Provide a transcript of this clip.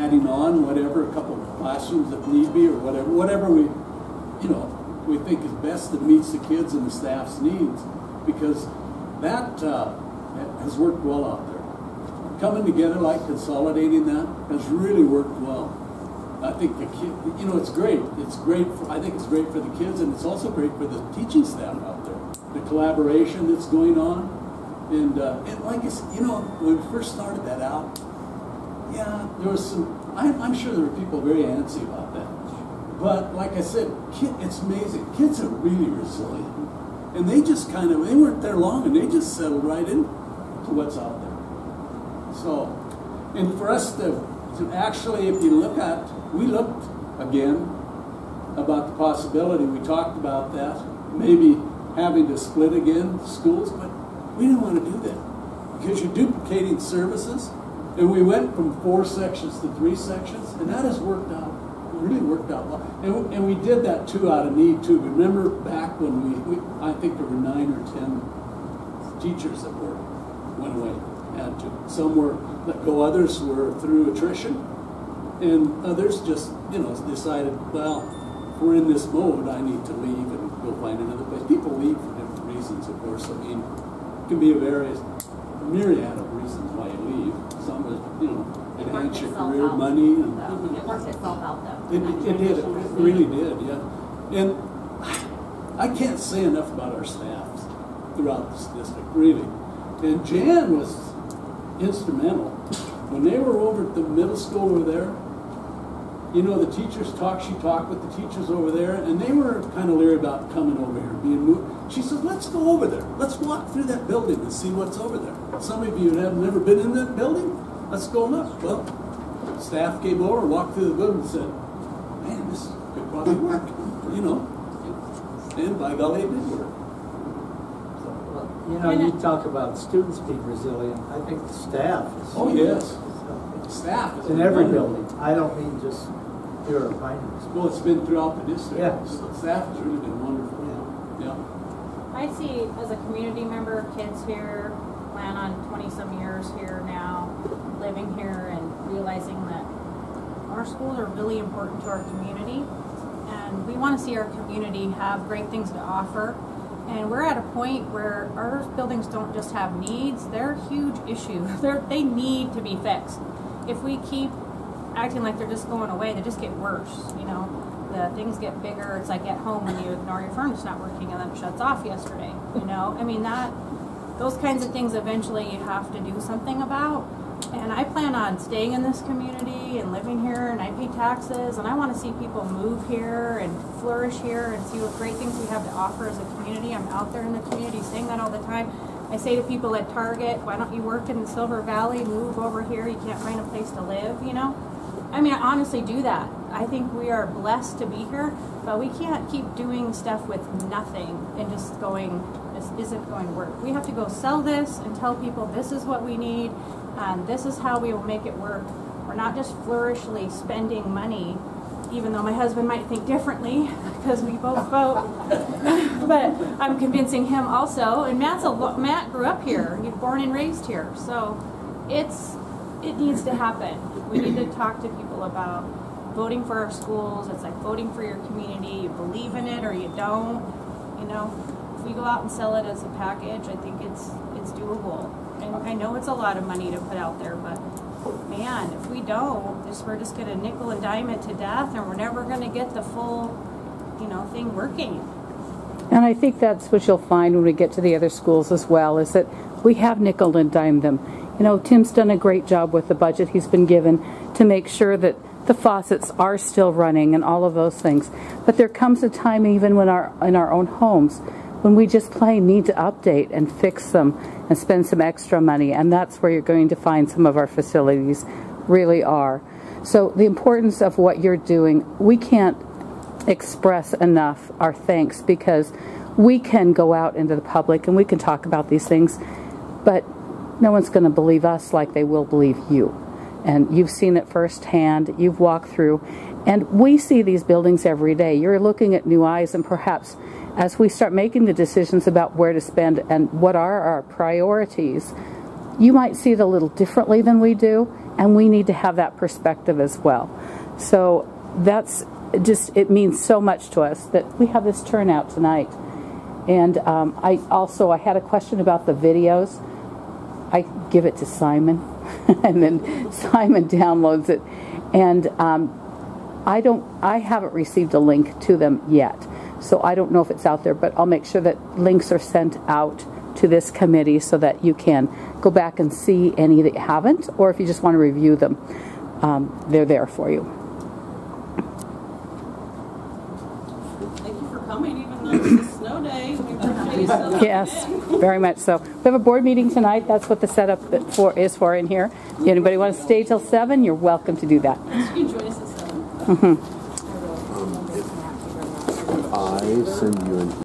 adding on whatever, a couple of classrooms if need be, or whatever we, you know, we think is best that meets the kids and the staff's needs, because that has worked well out there. Coming together, like consolidating that, has really worked well. I think the kid, you know, it's great. It's great. I think it's great for the kids, and it's also great for the teaching staff out there. The collaboration that's going on, and like it's, you know, when we first started that out, yeah, there was some. I'm sure there were people very antsy about that. But like I said, it's amazing. Kids are really resilient, and they just they weren't there long, and they just settled right in to what's out there. So, and for us to actually, if you look at, we looked again about the possibility, we talked about that, maybe having to split again schools, but we didn't want to do that because you're duplicating services, and we went from 4 sections to 3 sections, and that has worked out, really worked out well. And we did that too out of need too. Remember back when I think there were 9 or 10 teachers that went away. Had to. Some were let go, others were through attrition, and others just, you know, decided, well, if we're in this mode, I need to leave and go find another place. People leave for different reasons, of course. I mean, it can be a myriad of reasons why you leave. Some is, you know, enhance your career, money, and it worked itself out though. It did. It really did. Yeah. And I can't say enough about our staffs throughout this district, really. And Jan was instrumental. When they were over at the middle school over there, you know, the teachers she talked with the teachers over there, and they were kind of leery about coming over here, being moved. She said, let's go over there. Let's walk through that building and see what's over there. Some of you have never been in that building. Let's go look. Well, staff came over, walked through the building and said, man, this could probably work, you know. And by golly, it did work. You know, you talk about students being resilient. I think the staff is. Oh, yes. Staff is in every building. I don't mean just here at Pinehurst. Well, it's been throughout the district. Yeah. So staff has really been wonderful. Yeah. I see, as a community member, kids here, plan on 20-some years here now, living here and realizing that our schools are really important to our community, and we want to see our community have great things to offer. And we're at a point where our buildings don't just have needs, they're huge issues. They need to be fixed. If we keep acting like they're just going away, they just get worse, you know. The things get bigger. It's like at home when you ignore your furnace not working and then it shuts off yesterday, you know. I mean, those kinds of things eventually you have to do something about. And I plan on staying in this community and living here, and I pay taxes, and I want to see people move here and flourish here and see what great things we have to offer as a community. I'm out there in the community saying that all the time. I say to people at Target, why don't you work in the Silver Valley, move over here, you can't find a place to live, you know? I mean, I honestly do that. I think we are blessed to be here, but we can't keep doing stuff with nothing and just going, this isn't going to work. We have to go sell this and tell people this is what we need, and this is how we will make it work. We're not just flourishly spending money, even though my husband might think differently because we both vote. But I'm convincing him also. And Matt grew up here. He's born and raised here. So it needs to happen. We need to talk to people about voting for our schools. It's like voting for your community. You believe in it or you don't. You know, if we go out and sell it as a package, I think it's doable. And I know it's a lot of money to put out there, but man, if we don't, we're just going to nickel and dime it to death, and we're never going to get the full, you know, thing working. And I think that's what you'll find when we get to the other schools as well, is that we have nickel and dimed them. You know, Tim's done a great job with the budget he's been given to make sure that the faucets are still running and all of those things. But there comes a time even when in our own homes when we just plain need to update and fix them and spend some extra money, and that's where you're going to find some of our facilities really are. So the importance of what you're doing, we can't express enough our thanks, because we can go out into the public and we can talk about these things, but no one's going to believe us like they will believe you. And you've seen it firsthand, you've walked through, and we see these buildings every day. You're looking at new eyes, and perhaps as we start making the decisions about where to spend and what are our priorities, you might see it a little differently than we do, and we need to have that perspective as well. So that's just, it means so much to us that we have this turnout tonight. And I had a question about the videos. I give it to Simon, and then Simon downloads it. And I haven't received a link to them yet, so I don't know if it's out there, but I'll make sure that links are sent out to this committee so that you can go back and see any that you haven't, or if you just want to review them, they're there for you. Thank you for coming, even though it's a snow day. We appreciate you still Yes, very much so. We have a board meeting tonight. That's what the setup is for in here. If anybody want to stay till 7, you're welcome to do that. You can join us at 7. Mm-hmm. I send you an